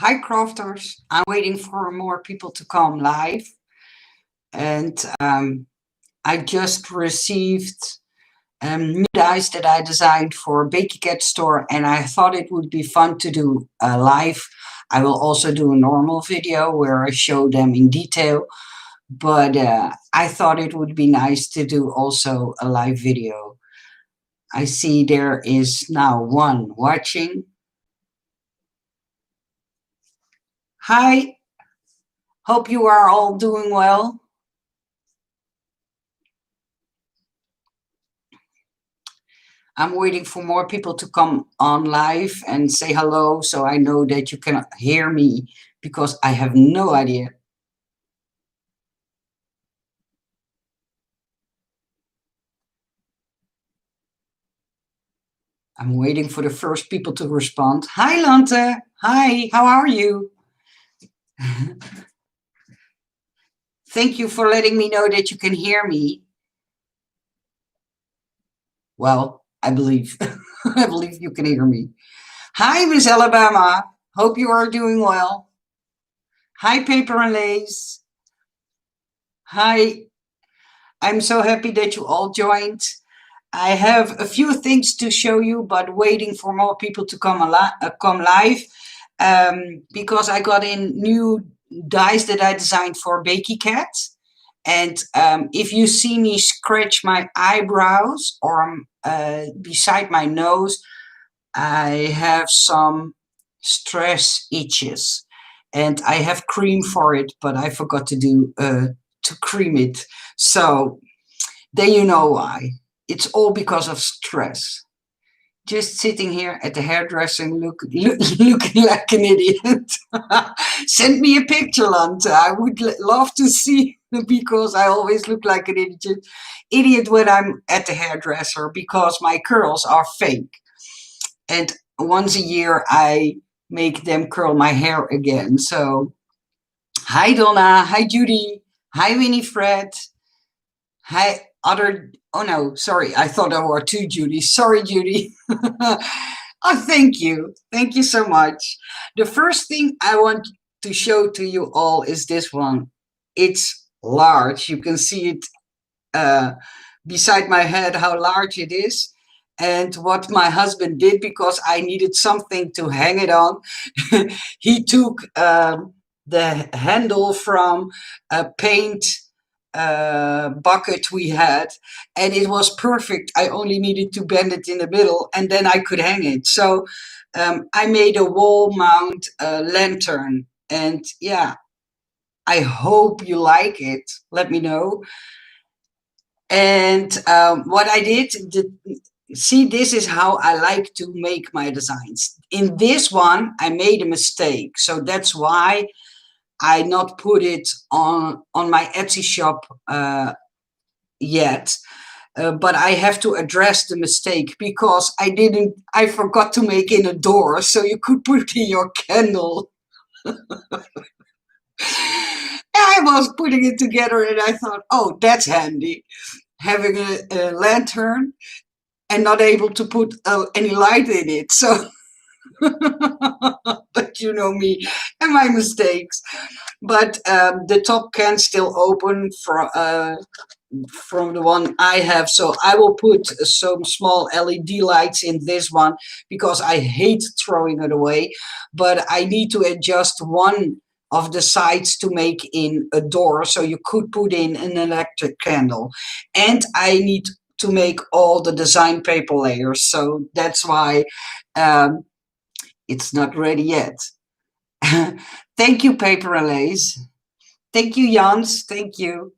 Hi, crafters. I'm waiting for more people to come live. And I just received new dice that I designed for Beki Cat store, and I thought it would be fun to do a live. I will also do a normal video where I show them in detail, but I thought it would be nice to do also a live video. I see there is now one watching. Hi, hope you are all doing well. I'm waiting for more people to come on live and say hello so I know that you can hear me because I have no idea. I'm waiting for the first people to respond. Hi, Lante. Hi, how are you? Thank you for letting me know that you can hear me. Well, I believe I believe you can hear me. Hi, Miss Alabama. Hope you are doing well. Hi, Paper and Lace. Hi. I'm so happy that you all joined. I have a few things to show you, but waiting for more people to come live because I got in new dies that I designed for Beki Cat. And if you see me scratch my eyebrows or beside my nose, I have some stress itches, and I have cream for it, but I forgot to do to cream it. So then you know why. It's all because of stress. Just sitting here at the hairdresser looking like an idiot. Send me a picture, Lanta. I would love to see because I always look like an idiot when I'm at the hairdresser because my curls are fake. And once a year I make them curl my hair again. So hi Donna, hi Judy, hi Winifred. Hi, oh no, sorry. I thought there were two Judys. Sorry, Judy. Oh, thank you. Thank you so much. The first thing I want to show to you all is this one. It's large. You can see it uh, beside my head, how large it is. And what my husband did, because I needed something to hang it on, he took the handle from a paint bucket we had, and it was perfect. I only needed to bend it in the middle, and then I could hang it. So I made a wall mount lantern, and yeah, I hope you like it. Let me know. And what I did, see, this is how I like to make my designs. In this one, I made a mistake, so that's why I not put it on my Etsy shop yet. But I have to address the mistake because I forgot to make in a door so you could put in your candle. I was putting it together and I thought, oh, that's handy. Having a lantern and not able to put any light in it. So, but you know me and my mistakes. But the top can still open from the one I have. So I will put some small LED lights in this one because I hate throwing it away. But I need to adjust one of the sides to make in a door so you could put in an electric candle. And I need to make all the design paper layers. So that's why it's not ready yet. Thank you, Paper Allays. Thank you, Jans. Thank you.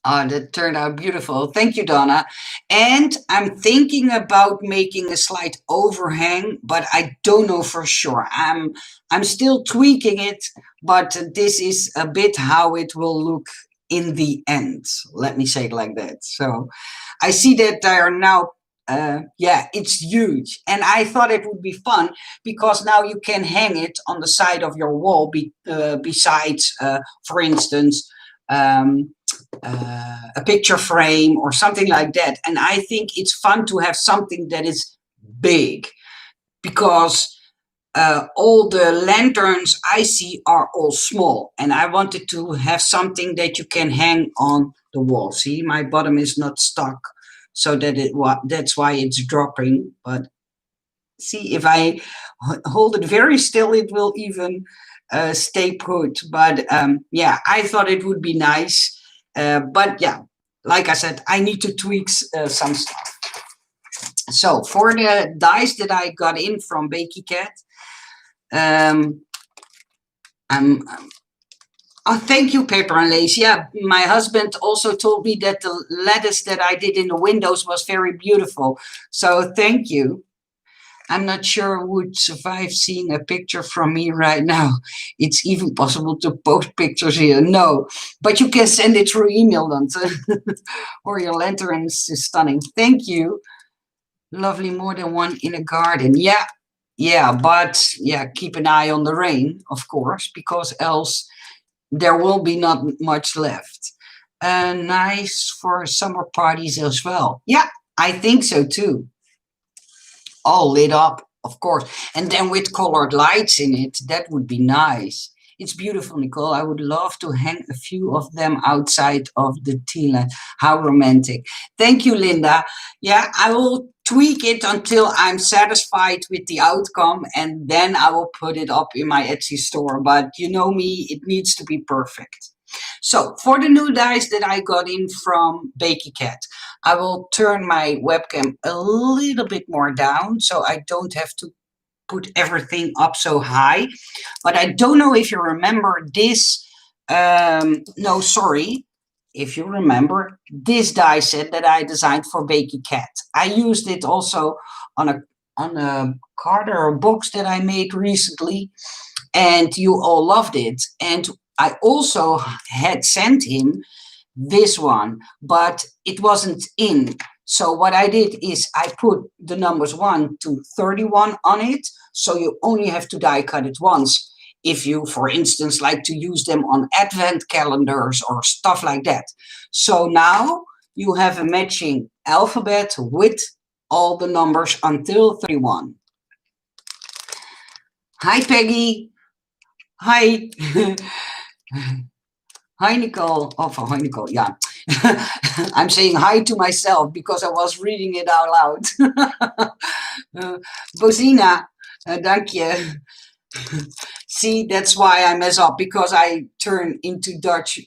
Oh, that turned out beautiful. Thank you, Donna. And I'm thinking about making a slight overhang, but I don't know for sure. I'm still tweaking it, but this is a bit how it will look in the end. Let me say it like that. So I see that they are now yeah, it's huge. And I thought it would be fun because now you can hang it on the side of your wall besides, for instance, um, a picture frame or something like that. And I think it's fun to have something that is big because all the lanterns I see are all small, and I wanted to have something that you can hang on the wall. See, my bottom is not stuck, so that's why it's dropping. But see, if I hold it very still, it will even stay put. But yeah, I thought it would be nice. But yeah, like I said, I need to tweak some stuff. So for the dies that I got in from Beki Cat, um, oh, thank you, Paper and Lace. Yeah, my husband also told me that the lettuce that I did in the windows was very beautiful. So thank you. I'm not sure who would survive seeing a picture from me right now. It's even possible to post pictures here. No, but you can send it through email then. Or your lantern is stunning. Thank you. Lovely, more than one in a garden. Yeah, yeah, but yeah, keep an eye on the rain, of course, because else there will be not much left. Nice for summer parties as well. Yeah, I think so too. All lit up, of course. And then with colored lights in it, that would be nice. It's beautiful, Nicole. I would love to hang a few of them outside of the tea light. How romantic. Thank you, Linda. Yeah, I will tweak it until I'm satisfied with the outcome, and then I will put it up in my Etsy store. But you know me, it needs to be perfect. So for the new dies that I got in from Beki Cat, I will turn my webcam a little bit more down so I don't have to put everything up so high. But I don't know if you remember this. No, sorry. If you remember this die set that I designed for Beki Cat, I used it also on a card or a box that I made recently, and you all loved it. And I also had sent him this one, but it wasn't in. So what I did is I put the numbers 1 to 31 on it, so you only have to die cut it once. If you, for instance, like to use them on advent calendars or stuff like that. So now you have a matching alphabet with all the numbers until 31. Hi, Peggy. Hi. Hi, Nicole. Oh, for hi, Nicole. Yeah. I'm saying hi to myself because I was reading it out loud. Bozina, dank je. See, that's why I mess up, because I turn into Dutch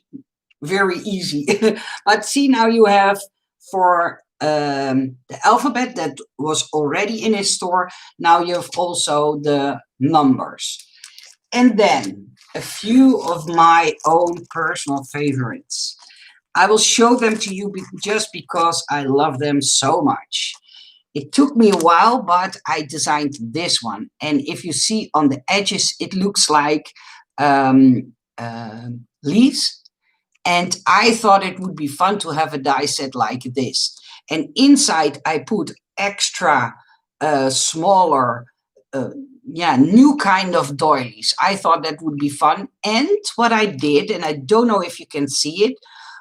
very easy. But see, now you have for the alphabet that was already in his store. Now you have also the numbers. And then a few of my own personal favorites. I will show them to you just because I love them so much. It took me a while, but I designed this one. And if you see on the edges, it looks like leaves. And I thought it would be fun to have a die set like this. And inside, I put extra smaller new kind of doilies. I thought that would be fun. And what I did, and I don't know if you can see it,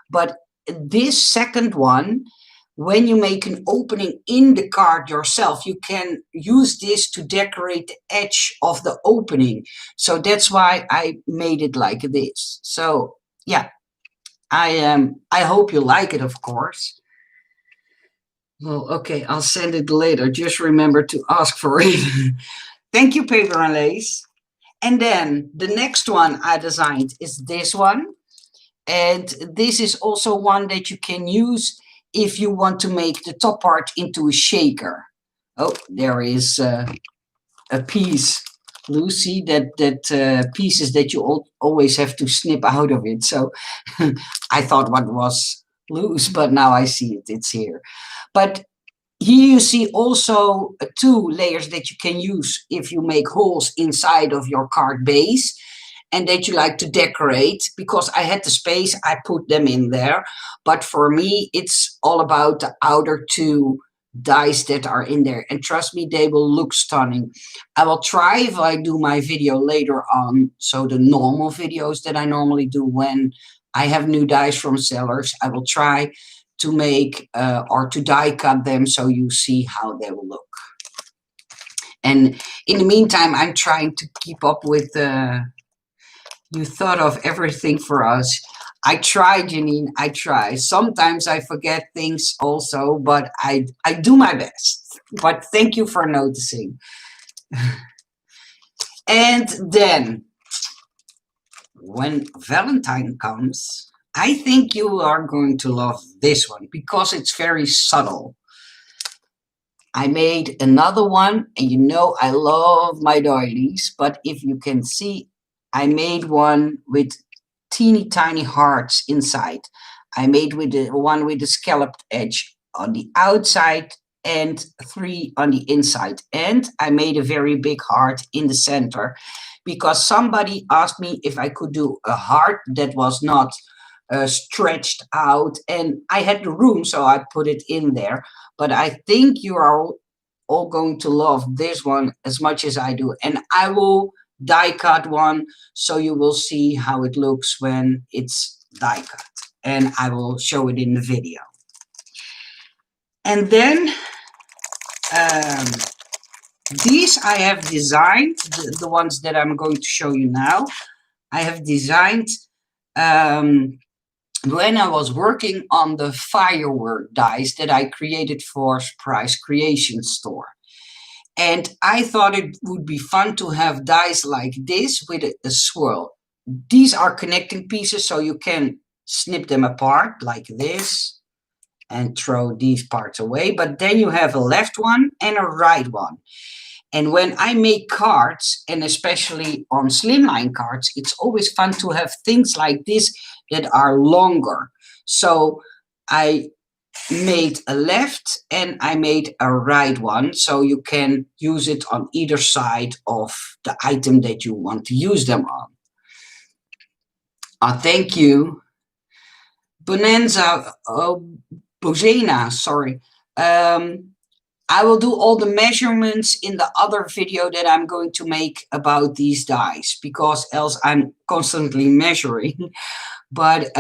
but this second one, when you make an opening in the card yourself, you can use this to decorate the edge of the opening. So that's why I made it like this. So yeah, I hope you like it, of course. Well, okay, I'll send it later. Just remember to ask for it. Thank you, Paper and Lace. And then the next one I designed is this one. And this is also one that you can use if you want to make the top part into a shaker. Oh, there is a piece, Lucy, that pieces that you always have to snip out of it. So I thought what was loose, but now I see it, it's here. But here you see also 2 layers that you can use if you make holes inside of your card base and that you like to decorate. Because I had the space, I put them in there. But for me, it's all about the outer 2 dies that are in there. And trust me, they will look stunning. I will try, if I do my video later on, so the normal videos that I normally do when I have new dies from sellers, I will try to make or to die cut them so you see how they will look. And in the meantime, I'm trying to keep up with you thought of everything for us. I try, Janine. I try. Sometimes I forget things also, but I do my best. But thank you for noticing. And then, when Valentine comes, I think you are going to love this one because it's very subtle. I made another one, and you know I love my doilies, but if you can see, I made one with teeny tiny hearts inside. I made with the one with the scalloped edge on the outside and 3 on the inside. And I made a very big heart in the center because somebody asked me if I could do a heart that was not stretched out, and I had the room, so I put it in there. But I think you are all going to love this one as much as I do, and I will die cut one so you will see how it looks when it's die cut, and I will show it in the video. And then these I have designed, the ones that I'm going to show you now, I have designed when I was working on the firework dies that I created for Surprise Creation Store. And I thought it would be fun to have dies like this with a swirl. These are connecting pieces, so you can snip them apart like this and throw these parts away. But then you have a left one and a right one. And when I make cards, and especially on slimline cards, it's always fun to have things like this that are longer. So I made a left and I made a right one, so you can use it on either side of the item that you want to use them on. Thank you. Bonanza, Bozena, sorry. I will do all the measurements in the other video that I'm going to make about these dies, because else I'm constantly measuring. But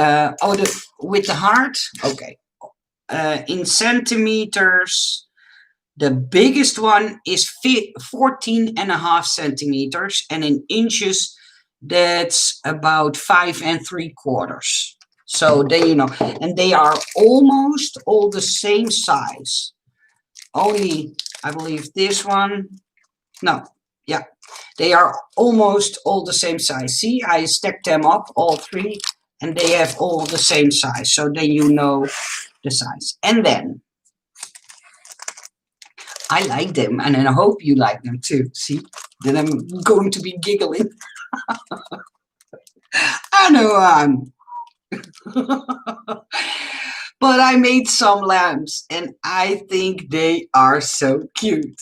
with the heart, okay. In centimeters, the biggest one is 14.5 centimeters, and in inches, that's about 5 3/4. So then you know, and they are almost all the same size. Only, I believe this one, no, yeah, they are almost all the same size. See, I stacked them up, all three, and they have all the same size. So then you know the size. And then, I like them, and I hope you like them too. See, then I'm going to be giggling. I know but I made some lamps, and I think they are so cute.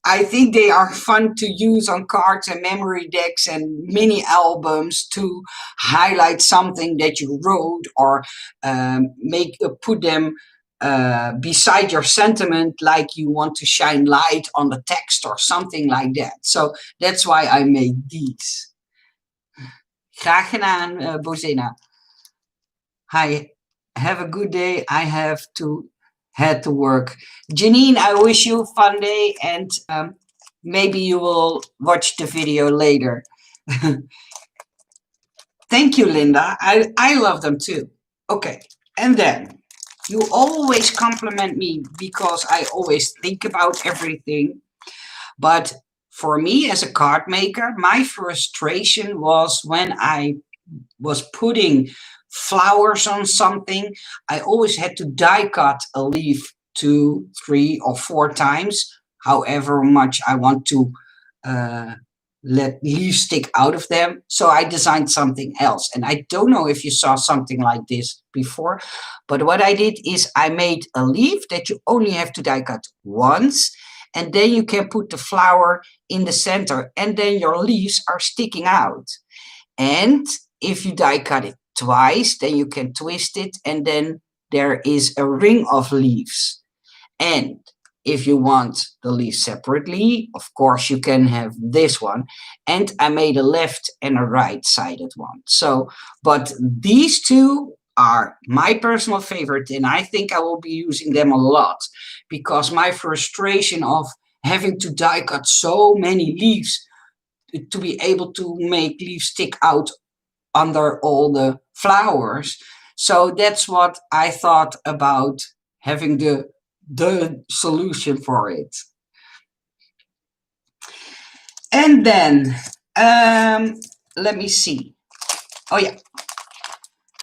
I think they are fun to use on cards and memory decks and mini albums to highlight something that you wrote, or put them beside your sentiment, like you want to shine light on the text or something like that. So that's why I made these. Graag gedaan, Bozena. Hi, have a good day. I have to head to work. Janine, I wish you a fun day, and maybe you will watch the video later. Thank you, Linda. I love them too. Okay, and then you always compliment me because I always think about everything. But for me as a card maker, my frustration was when I was putting flowers on something. I always had to die cut a leaf 2, 3, or 4 times, however much I want to let leaves stick out of them. So I designed something else. And I don't know if you saw something like this before, but what I did is I made a leaf that you only have to die cut once, and then you can put the flower in the center, and then your leaves are sticking out. And if you die cut it twice, then you can twist it, and then there is a ring of leaves. And if you want the leaves separately, of course you can have this one. And I made a left and a right-sided one. So, but these two are my personal favorite, and I think I will be using them a lot, because my frustration of having to die cut so many leaves to be able to make leaves stick out under all the flowers. So that's what I thought about having the solution for it. And then let me see. Oh yeah,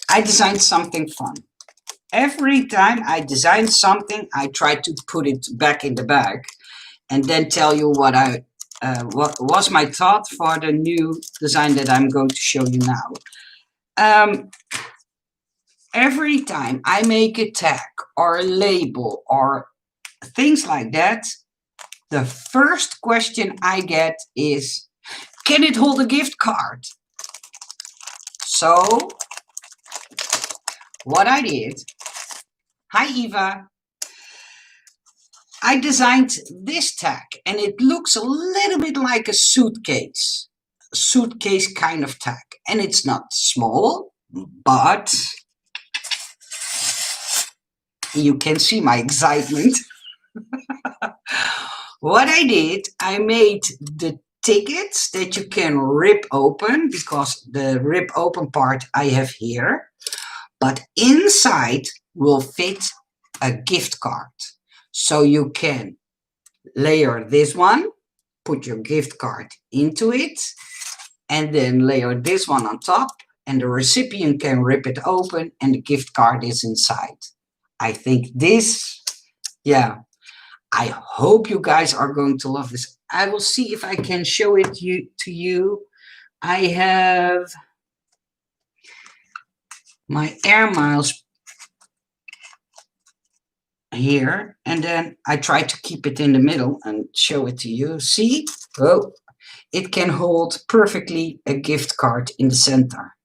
I designed something fun. Every time I design something, I try to put it back in the bag and then tell you what was my thought for the new design that I'm going to show you now. Every time I make a tag or a label or things like that, the first question I get is, can it hold a gift card? So what I did, hi Eva, I designed this tag and it looks a little bit like a suitcase kind of tag. And it's not small, but you can see my excitement. What I did, I made the tickets that you can rip open, because the rip open part I have here, but inside will fit a gift card. So you can layer this one, put your gift card into it, and then layer this one on top, and the recipient can rip it open and the gift card is inside. I think this, yeah, I hope you guys are going to love this. I will see if I can show it to you. I have my air miles here, and then I try to keep it in the middle and show it to you. See? Oh, it can hold perfectly a gift card in the center.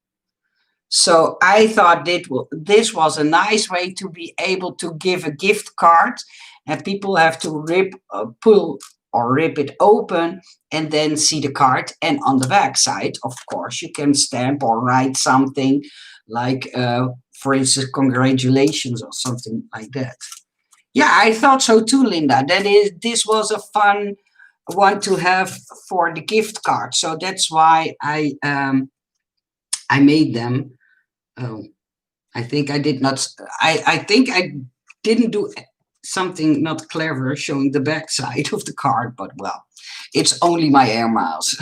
So I thought this was a nice way to be able to give a gift card, and people have to pull or rip it open and then see the card. And on the back side, of course, you can stamp or write something like, for instance, congratulations or something like that. Yeah, I thought so too, Linda. This was a fun one to have for the gift card. So that's why I made them. Oh, I think I did not. I think I didn't do something not clever showing the back side of the card, but well, it's only my air miles.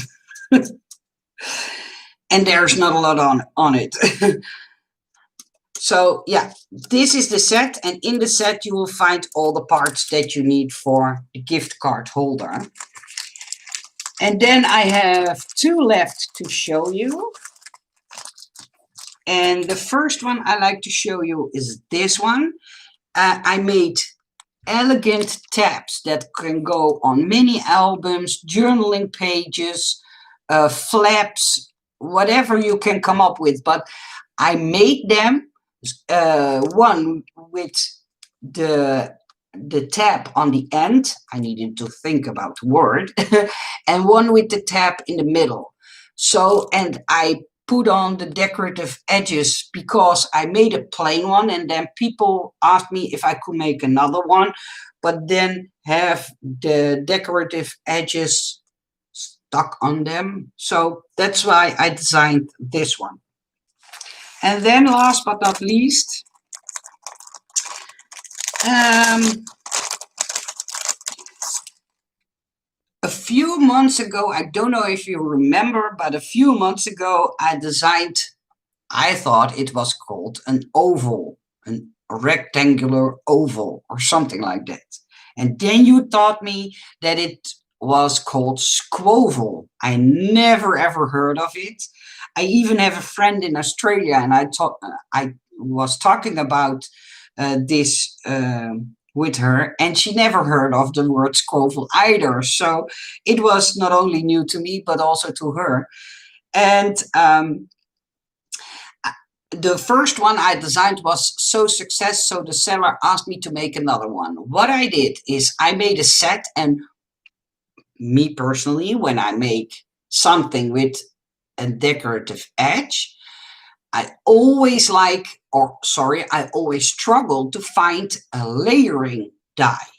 And there's not a lot on it. So yeah, this is the set, and in the set you will find all the parts that you need for the gift card holder. And then I have two left to show you. And the first one I like to show you is this one. I made elegant tabs that can go on mini albums, journaling pages, flaps, whatever you can come up with. But I made them, one with the tab on the end. I needed to think about the word. And one with the tab in the middle. So, and I put on the decorative edges because I made a plain one, and then people asked me if I could make another one, but then have the decorative edges stuck on them. So that's why I designed this one. And then last but not least, a few months ago, I don't know if you remember, but a few months ago, I designed, I thought it was called an oval, a rectangular oval or something like that. And then you taught me that it was called Squoval. I never ever heard of it. I even have a friend in Australia, and I was talking about this with her, and she never heard of the word Squoval either. So it was not only new to me, but also to her. And the first one I designed was so success, so the seller asked me to make another one. What I did is I made a set, and me personally, when I make something with a decorative edge, I always struggle to find a layering die.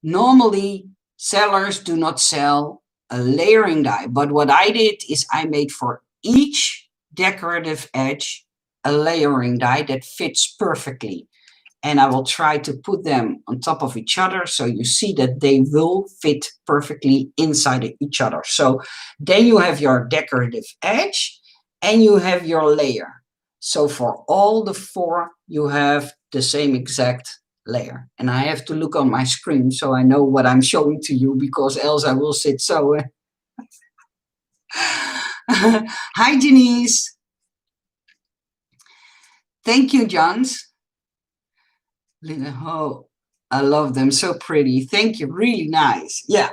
Normally, sellers do not sell a layering die, but what I did is I made for each decorative edge a layering die that fits perfectly. And I will try to put them on top of each other so you see that they will fit perfectly inside each other. So then you have your decorative edge and you have your layer. So for all the four, you have the same exact layer. And I have to look on my screen so I know what I'm showing to you, because else I will sit so. Hi, Denise. Thank you, Johns. Oh, I love them. So pretty. Thank you. Really nice. Yeah.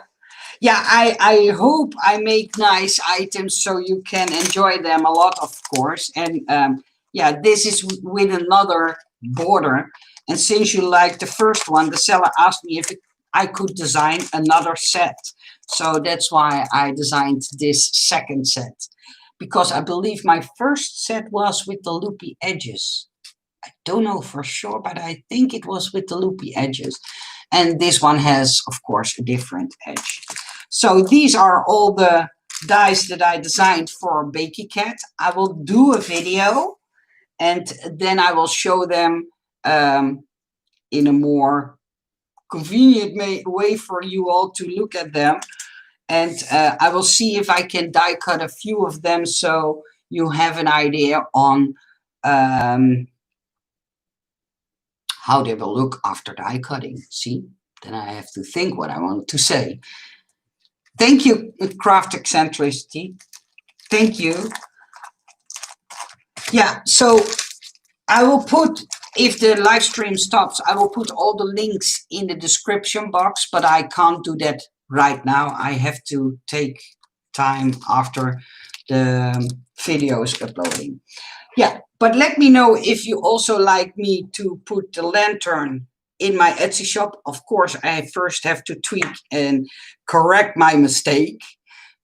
Yeah, I hope I make nice items so you can enjoy them a lot, of course. And yeah, this is with another border. And since you like the first one, the seller asked me if I could design another set. So that's why I designed this second set. Because I believe my first set was with the loopy edges. I don't know for sure, but I think it was with the loopy edges. And this one has, of course, a different edge. So these are all the dies that I designed for Beki Cat. I will do a video and then I will show them in a more convenient way for you all to look at them. And I will see if I can die cut a few of them so you have an idea on how they will look after die cutting. See, then I have to think what I want to say. Thank you, Craft Eccentricity. Thank you. Yeah, so I will put, if the live stream stops, I will put all the links in the description box, but I can't do that right now. I have to take time after the video is uploading. Yeah, but let me know if you also like me to put the lantern in my Etsy shop. Of course, I first have to tweak and correct my mistake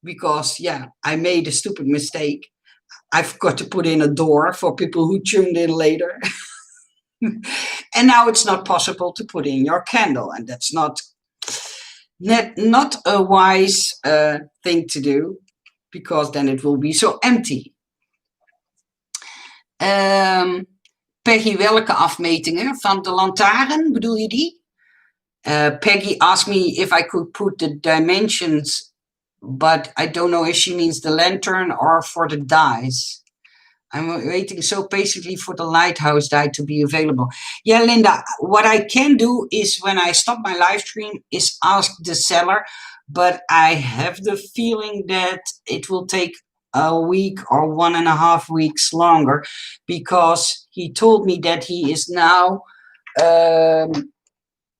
because, yeah, I made a stupid mistake. I've got to put in a door for people who tuned in later. And now it's not possible to put in your candle, and that's not a wise thing to do, because then it will be so empty. Peggy, welke afmetingen? Van de lantaarn, bedoel je die? Peggy asked me if I could put the dimensions, but I don't know if she means the lantern or for the dies. I'm waiting so patiently for the lighthouse die to be available. Yeah, Linda, what I can do is when I stop my live stream is ask the seller, but I have the feeling that it will take a week or 1.5 weeks longer, because he told me that he is now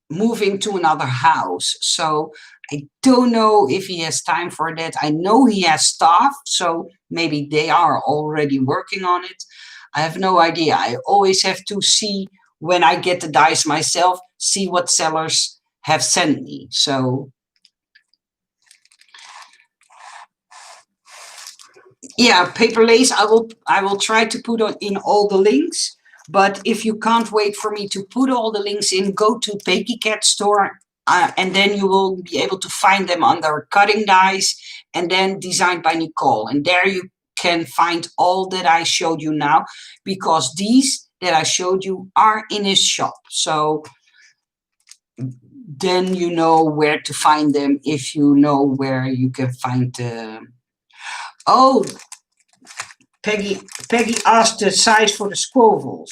moving to another house. So I don't know if he has time for that. I know he has staff, so maybe they are already working on it. I have no idea. I always have to see, when I get the dies myself, see what sellers have sent me. So yeah, paper lace, I will try to put in all the links. But if you can't wait for me to put all the links in, go to Beki Cat store, and then you will be able to find them under cutting dies and then designed by Nicole. And there you can find all that I showed you now, because these that I showed you are in his shop. So then you know where to find them, if you know where you can find the... Oh, Peggy asked the size for the Squovals.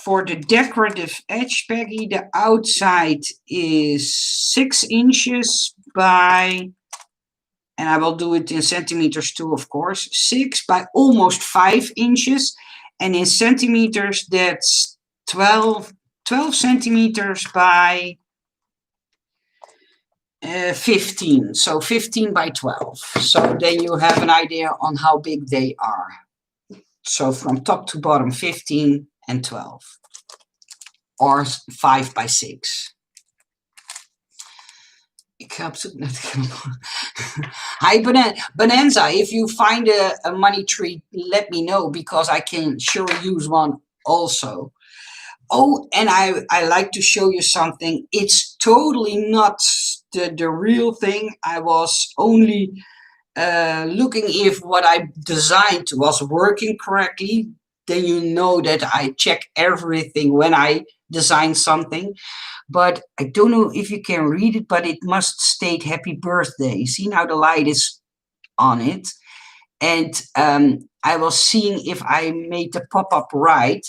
For the decorative edge, Peggy, the outside is 6 inches by, and I will do it in centimeters too, of course, 6 by almost 5 inches. And in centimeters, that's 12 centimeters by 15. So 15 by 12. So then you have an idea on how big they are. So from top to bottom, 15 and 12. Or 5 by 6. Ik ga op zoek naar Hi, Bonanza. If you find a money tree, let me know, because I can sure use one also. Oh, and I like to show you something. It's totally not the real thing. I was only looking if what I designed was working correctly. Then you know that I check everything when I design something. But I don't know if you can read it, but it must state happy birthday. See, now the light is on it. And I was seeing if I made the pop-up right.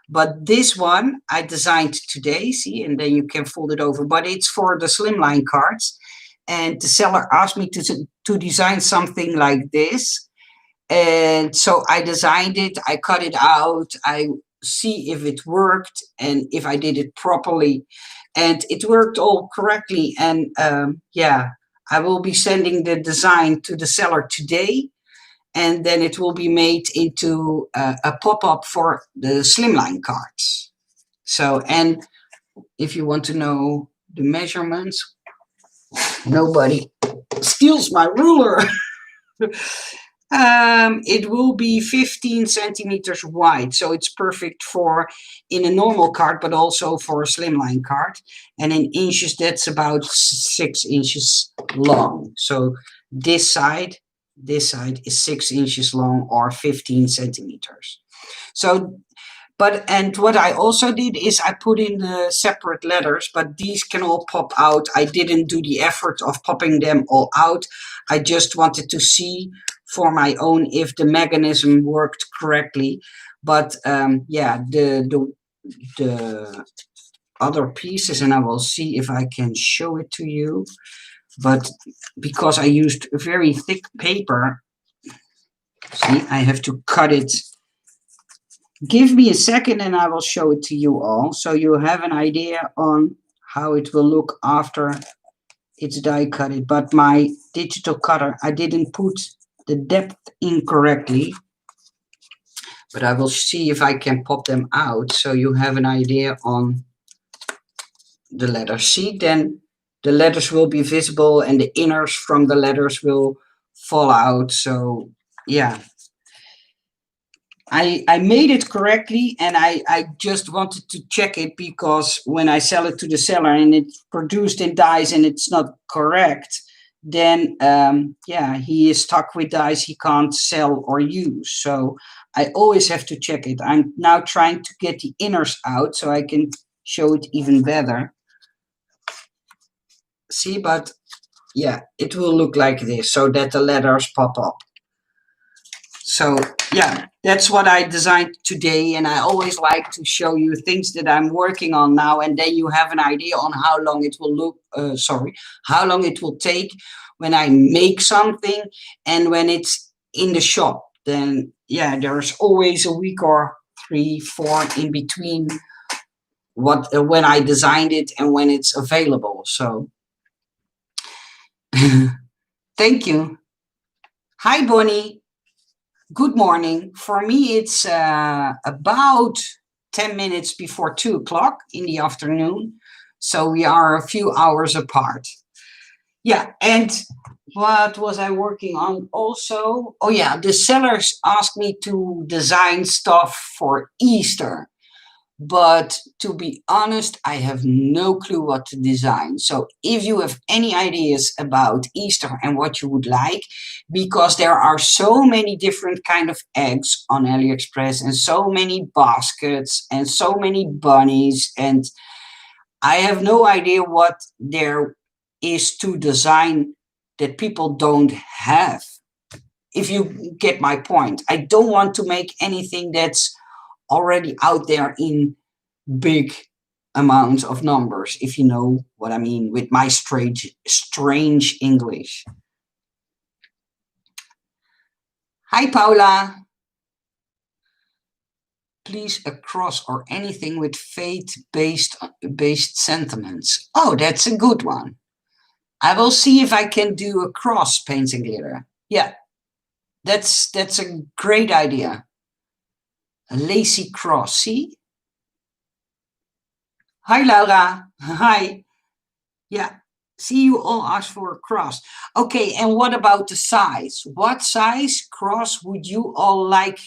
But this one I designed today, see, and then you can fold it over. But it's for the slimline cards. And the seller asked me to design something like this. And so I designed it, I cut it out, I see if it worked and if I did it properly. And it worked all correctly. And yeah, I will be sending the design to the seller today. And then it will be made into a pop-up for the slimline cards. So, and if you want to know the measurements, nobody steals my ruler. It will be 15 centimeters wide, so it's perfect for in a normal card, but also for a slimline card. And in inches, that's about 6 inches long. So this side is 6 inches long or 15 centimeters. So, and what I also did is I put in the separate letters, but these can all pop out. I didn't do the effort of popping them all out. I just wanted to see for my own if the mechanism worked correctly. But yeah, the other pieces, and I will see if I can show it to you. But because I used very thick paper, see, I have to cut it. Give me a second and I will show it to you all, so you have an idea on how it will look after it's die cutted. But my digital cutter, I didn't put the depth in correctly, but I will see if I can pop them out so you have an idea on the letters. See, then the letters will be visible and the inners from the letters will fall out. So yeah, I made it correctly, and I just wanted to check it, because when I sell it to the seller and it's produced in dies and it's not correct, then yeah, he is stuck with dies he can't sell or use. So I always have to check it. I'm now trying to get the inners out so I can show it even better. See, but yeah, it will look like this so that the letters pop up. So yeah, that's what I designed today, and I always like to show you things that I'm working on now, and then you have an idea on how long it will look. How long it will take when I make something and when it's in the shop. Then yeah, there's always a week or 3, 4 in between what when I designed it and when it's available. So thank you. Hi, Bonnie. Good morning. For me, it's about 10 minutes before 2 o'clock in the afternoon. So we are a few hours apart. Yeah, and what was I working on also? Oh yeah, the sellers asked me to design stuff for Easter. But to be honest, I have no clue what to design. So if you have any ideas about Easter and what you would like, because there are so many different kind of eggs on AliExpress and so many baskets and so many bunnies, and I have no idea what there is to design that people don't have. If you get my point, I don't want to make anything that's already out there in big amounts of numbers, if you know what I mean with my strange English. Hi, Paula. Please, a cross or anything with faith-based sentiments. Oh, that's a good one. I will see if I can do a cross paints and glitter. Yeah, that's a great idea. A lacy cross, see? Hi, Laura. Hi. Yeah. See, you all asked for a cross. Okay, and what about the size? What size cross would you all like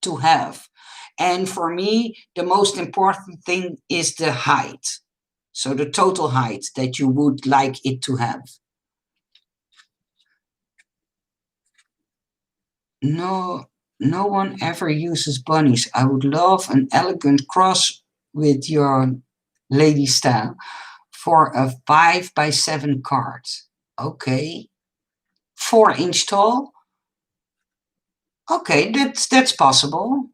to have? And for me, the most important thing is the height. So the total height that you would like it to have. No, no one ever uses bunnies. I would love an elegant cross with your lady style for a 5x7 card. Okay. 4-inch tall. Okay, that's possible.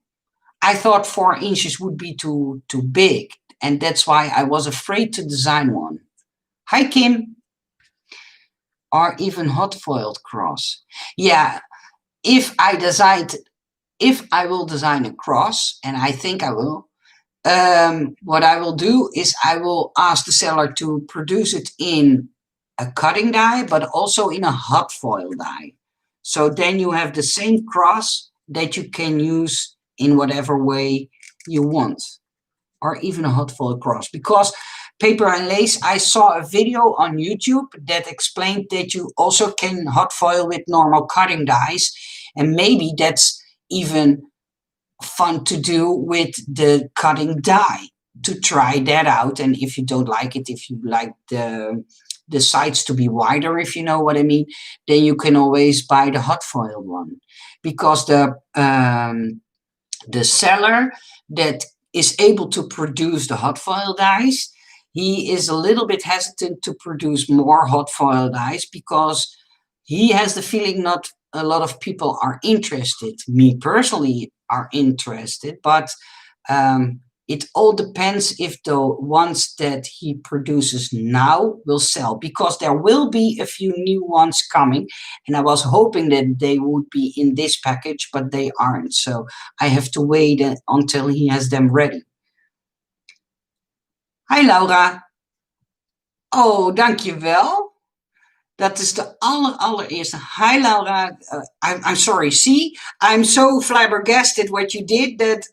I thought 4 inches would be too big, and that's why I was afraid to design one. Hi, Kim. Or even hot foiled cross. Yeah, if I will design a cross, and I think I will, what I will do is I will ask the seller to produce it in a cutting die, but also in a hot foil die. So then you have the same cross that you can use in whatever way you want, or even a hot foil cross. Because paper and lace, I saw a video on YouTube that explained that you also can hot foil with normal cutting dies, and maybe that's even fun to do with the cutting die, to try that out. And if you don't like it, if you like the sides to be wider, if you know what I mean, then you can always buy the hot foil one, because the seller that is able to produce the hot foil dies, he is a little bit hesitant to produce more hot foil dies because he has the feeling not a lot of people are interested. Me personally are interested, but it all depends if the ones that he produces now will sell, because there will be a few new ones coming, and I was hoping that they would be in this package, but they aren't. So I have to wait until he has them ready. Hi Laura. Oh, dankjewel. Dat is de allereerste. Hi Laura. I'm sorry. See, I'm so flabbergasted what you did that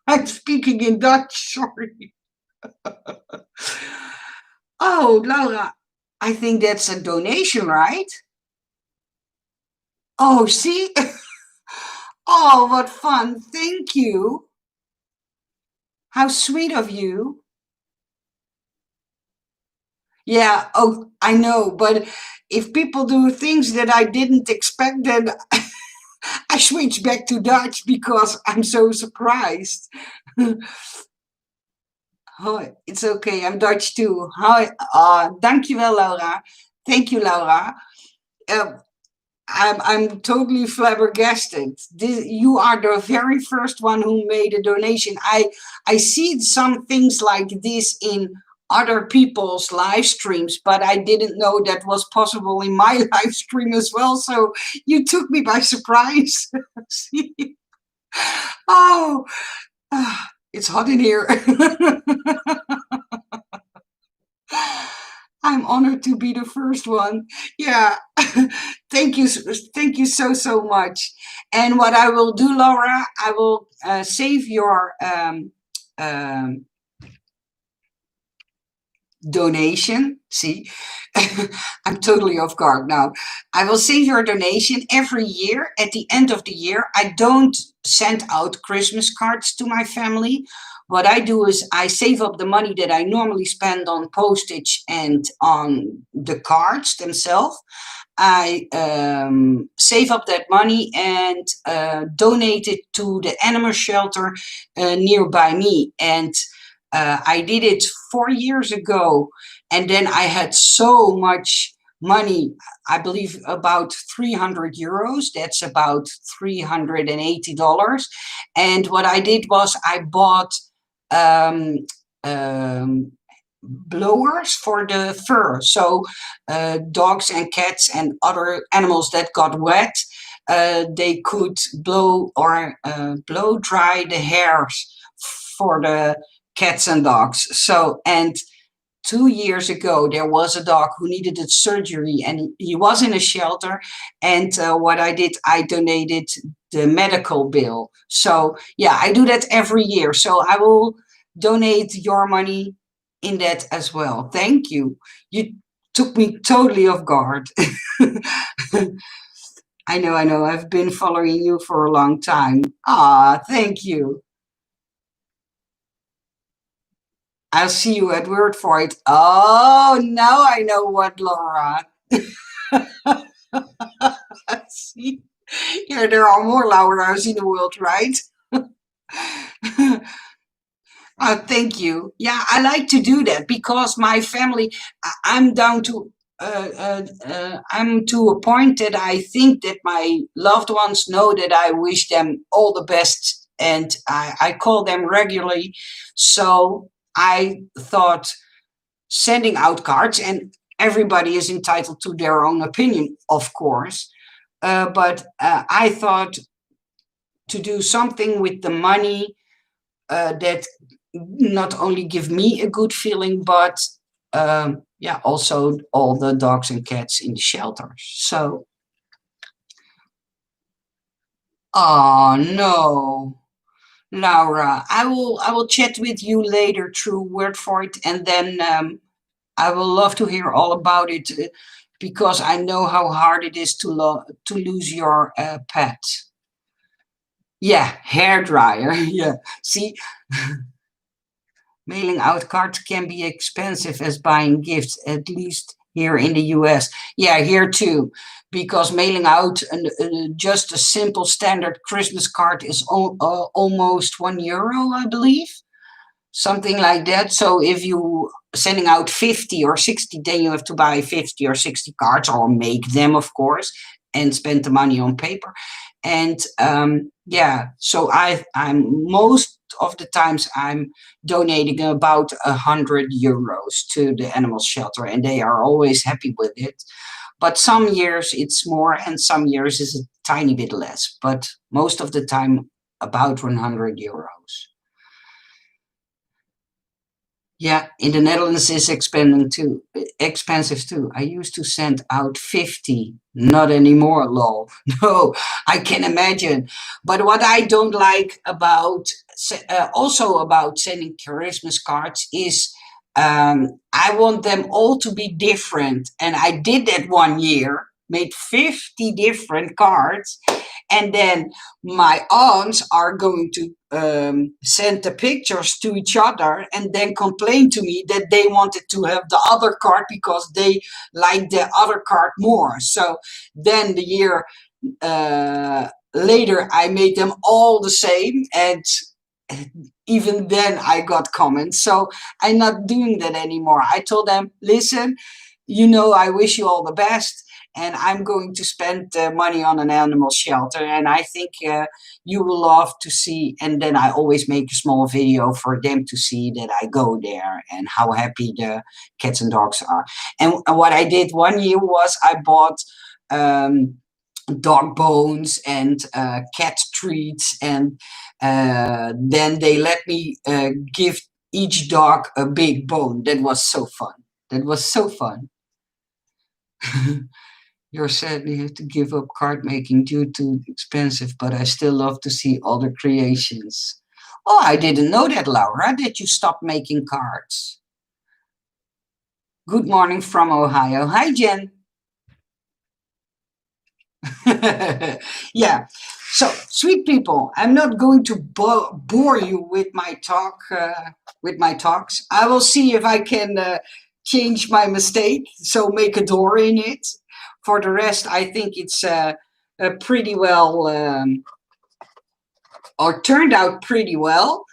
I'm speaking in Dutch. Sorry. Oh, Laura, I think that's a donation, right? Oh, see? Oh, what fun. Thank you. How sweet of you. Yeah, oh, I know, but if people do things that I didn't expect, then I switch back to Dutch because I'm so surprised. Oh, it's okay. I'm Dutch too. Hi, dankjewel, Laura. Thank you, Laura. Uh, I'm totally flabbergasted. You are the very first one who made a donation. I see some things like this in other people's live streams, but I didn't know that was possible in my live stream as well. So you took me by surprise. Oh, it's hot in here. I'm honored to be the first one. Yeah. Thank you. Thank you so much. And what I will do, Laura, I will save your um, donation. See, I'm totally off guard now. I will save your donation every year. At the end of the year, I don't send out Christmas cards to my family. What I do is I save up the money that I normally spend on postage and on the cards themselves. I save up that money and donate it to the animal shelter nearby me. And I did it 4 years ago, and then I had so much money. I believe about 300 euros. That's about $380. And what I did was I bought um, um, blowers for the fur. So dogs and cats and other animals that got wet, they could blow or blow dry the hairs for the cats and dogs. So, and 2 years ago, there was a dog who needed a surgery, and he was in a shelter. And what I did, I donated the medical bill. So, yeah, I do that every year. So I will donate your money in that as well. Thank you. You took me totally off guard. I know, I know. I've been following you for a long time. Ah, thank you. I'll see you at Word for it. Oh, now I know what, Laura. See, yeah, there are more Laura's in the world, right? Thank you. Yeah, I like to do that because my family, I'm down to, I'm to a point that I think that my loved ones know that I wish them all the best and I call them regularly. So I thought sending out cards, and everybody is entitled to their own opinion, of course. But I thought to do something with the money that not only give me a good feeling, but yeah, also all the dogs and cats in the shelters. So, oh no, Laura, I will chat with you later through Word for it, and then I will love to hear all about it because I know how hard it is to lose your pet. Yeah, hair dryer. Yeah, see, mailing out cards can be expensive as buying gifts, at least here in the US. Yeah, here too, because mailing out just a simple standard Christmas card is almost €1, I believe, something like that. So if you sending out 50 or 60, then you have to buy 50 or 60 cards or make them, of course, and spend the money on paper. And yeah, so I'm most of the times I'm donating about €100 to the animal shelter, and they are always happy with it. But some years it's more, and some years is a tiny bit less. But most of the time, about €100. Yeah, in the Netherlands is expanding too, expensive too. I used to send out 50, not anymore, lol. No, I can imagine. But what I don't like about, also about sending Christmas cards is I want them all to be different. And I did that one year, made 50 different cards. And then my aunts are going to send the pictures to each other and then complain to me that they wanted to have the other card because they liked the other card more. So then the year later, I made them all the same, and even then I got comments. So I'm not doing that anymore. I told them, listen, I wish you all the best, and I'm going to spend money on an animal shelter, and I think you will love to see. And then I always make a small video for them to see that I go there and how happy the cats and dogs are. And what I did one year was I bought dog bones and cat treats, and then they let me give each dog a big bone. That was so fun. That was so fun. You're sadly have to give up card making due to expensive, but I still love to see other creations. Oh, I didn't know that, Laura, that you stopped making cards. Good morning from Ohio. Hi, Jen. Yeah. So, sweet people, I'm not going to bore you with my talk, with my talks. I will see if I can change my mistake, so make a door in it. For the rest, I think it's pretty well, or turned out pretty well.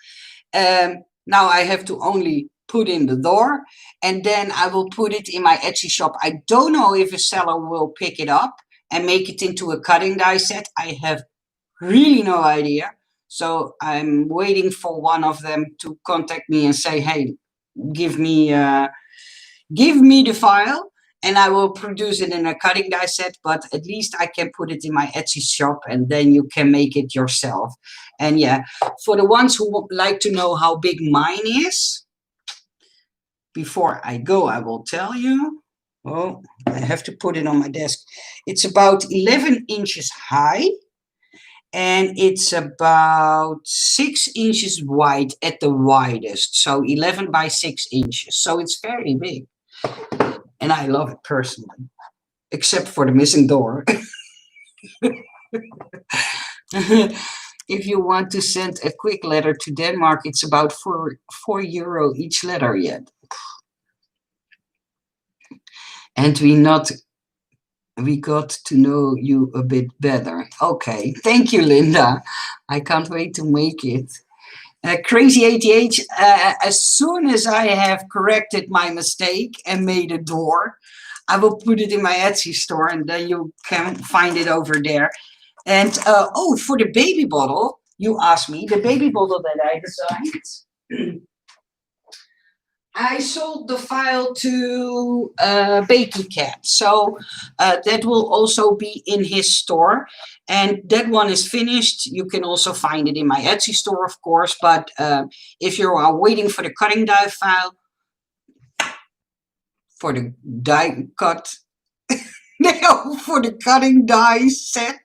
Now I have to only put in the door, and then I will put it in my Etsy shop. I don't know if a seller will pick it up and make it into a cutting die set. I have really no idea. So I'm waiting for one of them to contact me and say, hey, give me the file, and I will produce it in a cutting die set, but at least I can put it in my Etsy shop, and then you can make it yourself. And yeah, for the ones who would like to know how big mine is, before I go, I will tell you. Oh, I have to put it on my desk. It's about 11 inches high, and it's about 6 inches wide at the widest. So 11 by 6 inches. So it's very big. And I love it personally, except for the missing door. If you want to send a quick letter to Denmark, it's about €4 each letter yet. And we got to know you a bit better. Okay, thank you, Linda. I can't wait to make it. Crazy ATH, as soon as I have corrected my mistake and made a door, I will put it in my Etsy store and then you can find it over there. And oh, for the baby bottle, you asked me, the baby bottle that I designed. I sold the file to Beki Cat, so that will also be in his store. And that one is finished. You can also find it in my Etsy store, of course. But if you are waiting for the cutting die file, for the die cut, no, for the cutting die set.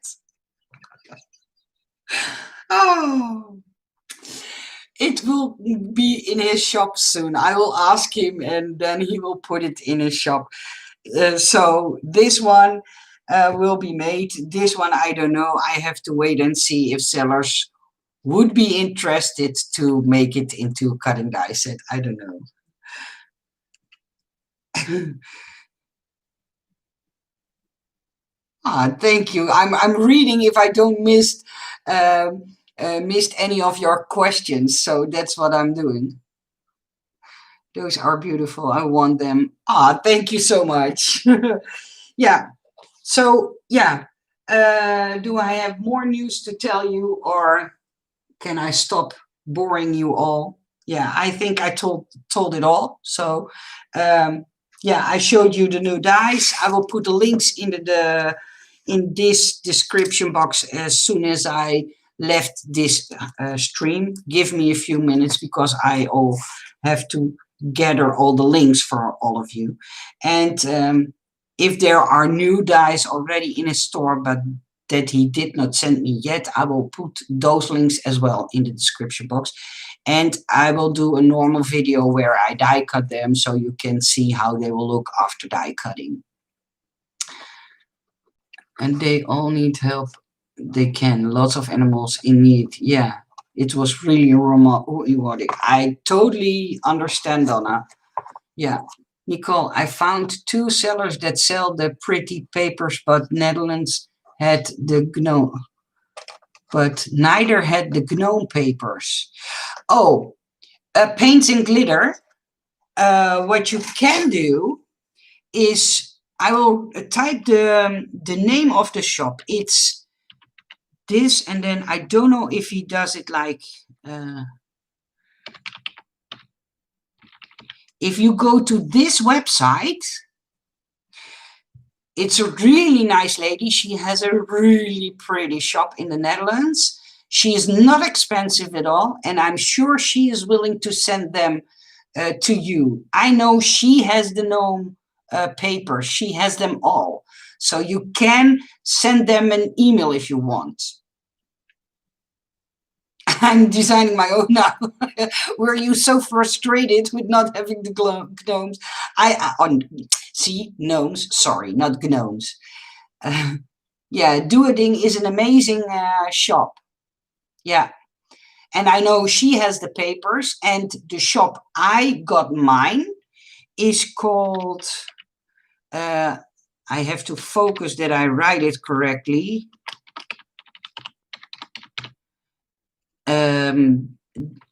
Oh, it will be in his shop soon. I will ask him and then he will put it in his shop. So this one will be made. This one, I don't know. I have to wait and see if sellers would be interested to make it into a cutting die set. I don't know. Thank you. I'm reading if I don't missed any of your questions. So that's what I'm doing. Those are beautiful. I want them. Thank you so much. Yeah. So yeah. Do I have more news to tell you, or can I stop boring you all? Yeah, I think I told it all. So yeah, I showed you the new dies. I will put the links in this description box as soon as I left this stream. Give me a few minutes because I all have to gather all the links for all of you. And if there are new dies already in his store, but that he did not send me yet, I will put those links as well in the description box. And I will do a normal video where I die cut them so you can see how they will look after die cutting. And they all need help. They can. Lots of animals in need. Yeah, it was really rewarding. I totally understand, Donna. Yeah. Nicole, I found 2 sellers that sell the pretty papers, but Netherlands had the gnome. But neither had the gnome papers. Oh, paints and glitter. What you can do is I will type the name of the shop. It's this, and then I don't know if he does it like if you go to this website, it's a really nice lady. She has a really pretty shop in the Netherlands. She is not expensive at all, and I'm sure she is willing to send them to you. I know she has the gnome papers. She has them all. So you can send them an email if you want. I'm designing my own now. Were you so frustrated with not having the gnomes? See, gnomes. Sorry, not gnomes. Yeah, Dooding is an amazing shop. Yeah. And I know she has the papers, and the shop I got mine is called, I have to focus that I write it correctly.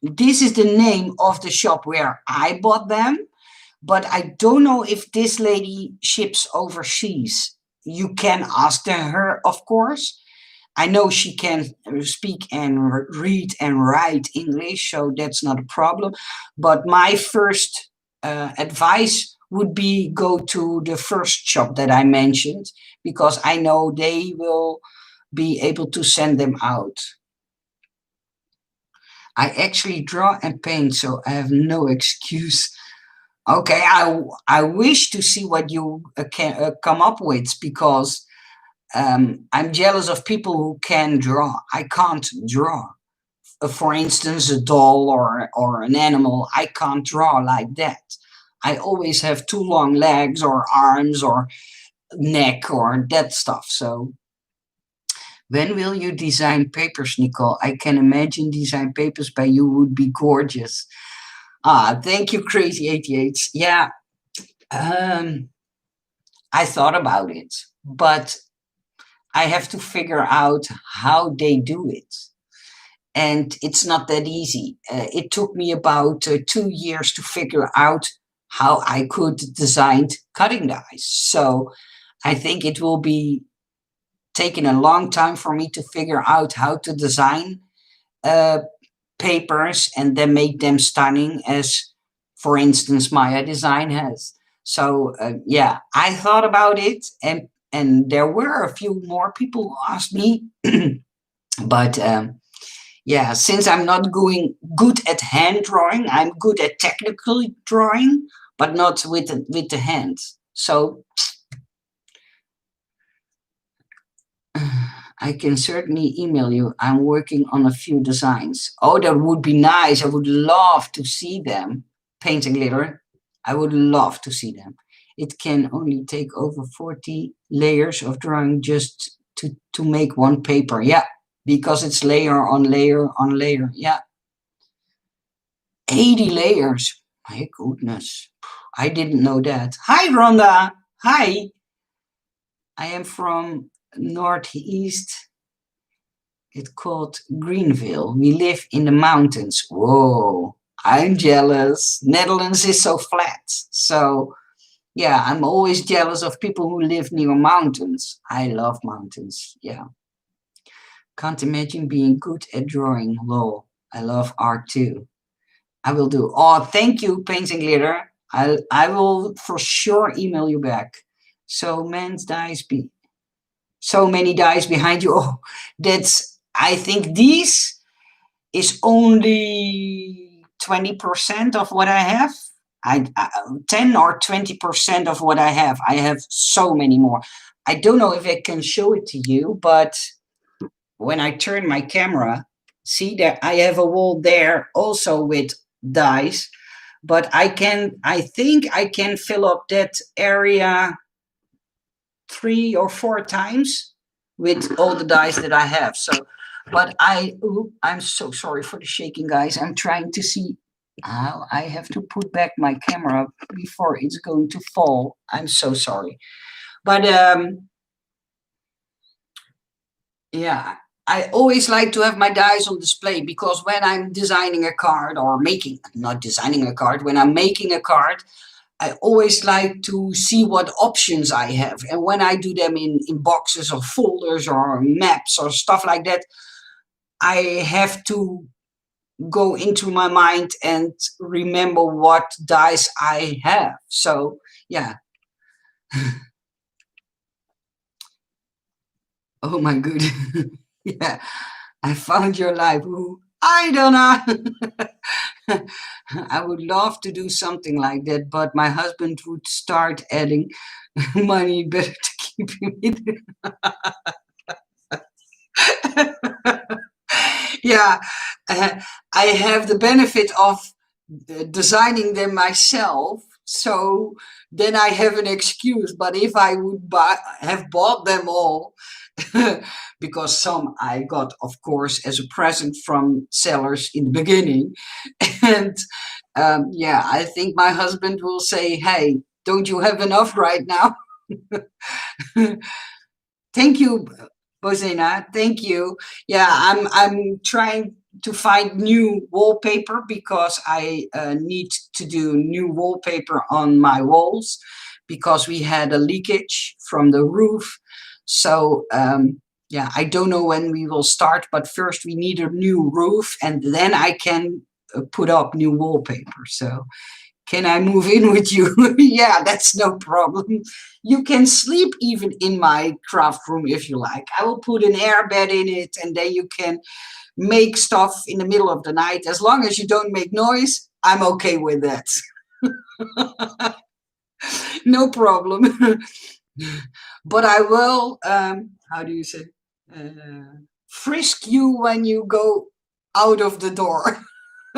This is the name of the shop where I bought them, but I don't know if this lady ships overseas. You can ask her, of course. I know she can speak and read and write English, so that's not a problem. But my first advice would be go to the first shop that I mentioned, because I know they will be able to send them out. I actually draw and paint, so I have no excuse. Okay, I wish to see what you can come up with, because I'm jealous of people who can draw. I can't draw. For instance, a doll or an animal, I can't draw like that. I always have too long legs or arms or neck or that stuff. So, When will you design papers, Nicole? I can imagine design papers by you would be gorgeous. Ah, thank you, Crazy 88. Yeah, um, I thought about it, but I have to figure out how they do it. And it's not that easy. It took me about 2 years to figure out how I could design cutting dies. So I think it will be taking a long time for me to figure out how to design uh, papers and then make them stunning as, for instance, Maya Design has. So yeah, I thought about it, and there were a few more people who asked me, but yeah, since I'm not going good at hand drawing, I'm good at technical drawing, but not with the hands. So I can certainly email you. I'm working on a few designs. Oh, that would be nice. I would love to see them. Paint and glitter. I would love to see them. It can only take over 40 layers of drawing just to make one paper. Yeah, because it's layer on layer on layer. Yeah, 80 layers. My goodness. I didn't know that. Hi, Rhonda. Hi. I am from Northeast. It's called Greenville. We live in the mountains. Whoa, I'm jealous. Netherlands is so flat. So, yeah, I'm always jealous of people who live near mountains. I love mountains. Yeah. Can't imagine being good at drawing. Lol. I love art too. I will do. Oh, thank you, Paints and Glitter. I will for sure email you back. So man's dies be so many dies behind you. Oh, that's I think these is only 20% of what I have. 10 or 20% of what I have. I have so many more. I don't know if I can show it to you, but when I turn my camera, see that I have a wall there also with dies, but I think I can fill up that area 3 or 4 times with all the dies that I have. So, but I'm so sorry for the shaking, guys. I'm trying to see how I have to put back my camera before it's going to fall. I'm so sorry. But yeah, I always like to have my dies on display because when I'm designing a card or not designing a card, when I'm making a card, I always like to see what options I have. And when I do them in boxes or folders or maps or stuff like that, I have to go into my mind and remember what dice I have. So, yeah. Oh my goodness. Yeah. I found your life. Ooh, I don't know. I would love to do something like that, but my husband would start adding money. Better to keep him in. Yeah, I have the benefit of designing them myself, so then I have an excuse. But if I would have bought them all, because some I got, of course, as a present from sellers in the beginning, and yeah, I think my husband will say, "Hey, don't you have enough right now?" Thank you, Bozena. Thank you. Yeah, I'm trying to find new wallpaper because I need to do new wallpaper on my walls because we had a leakage from the roof. So yeah, I don't know when we will start, but first we need a new roof, and then I can put up new wallpaper. So can I move in with you? Yeah, that's no problem. You can sleep even in my craft room if you like. I will put an air bed in it and then you can make stuff in the middle of the night. As long as you don't make noise, I'm okay with that. No problem. But I will, how do you say, frisk you when you go out of the door.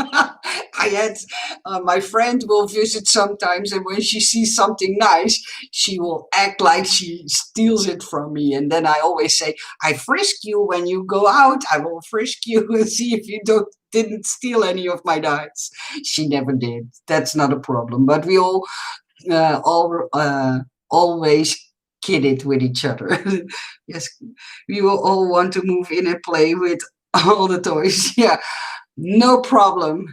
I had my friend will visit sometimes, and when she sees something nice, she will act like she steals it from me. And then I always say, "I frisk you when you go out. I will frisk you and see if you didn't steal any of my dice." She never did. That's not a problem. But we always kidded with each other. Yes, we will all want to move in and play with all the toys. Yeah, no problem.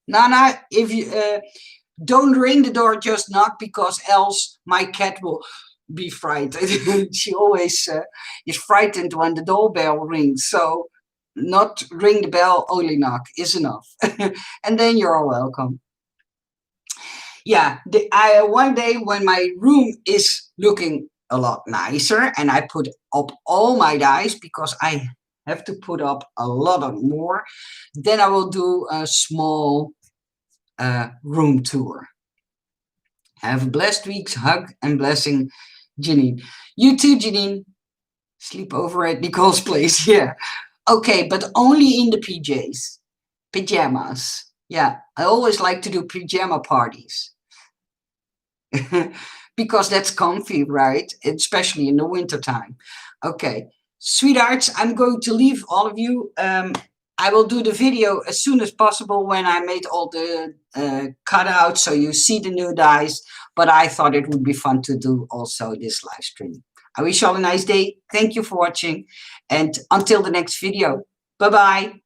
Nana, if you don't ring the door, just knock, because else my cat will be frightened. She always is frightened when the doorbell rings. So not ring the bell, only knock is enough. And then you're all welcome. Yeah, one day when my room is looking a lot nicer and I put up all my dice, because I have to put up a lot of more, then I will do a small room tour. Have a blessed week. Hug and blessing, Janine. You too, Janine. Sleep over at Nicole's place. Yeah. Okay, but only in the PJs. Pajamas. Yeah, I always like to do pajama parties. Because that's comfy, right? Especially in the wintertime. Okay. Sweethearts, I'm going to leave all of you. I will do the video as soon as possible when I made all the cutouts so you see the new dice. But I thought it would be fun to do also this live stream. I wish you all a nice day. Thank you for watching. And until the next video. Bye-bye.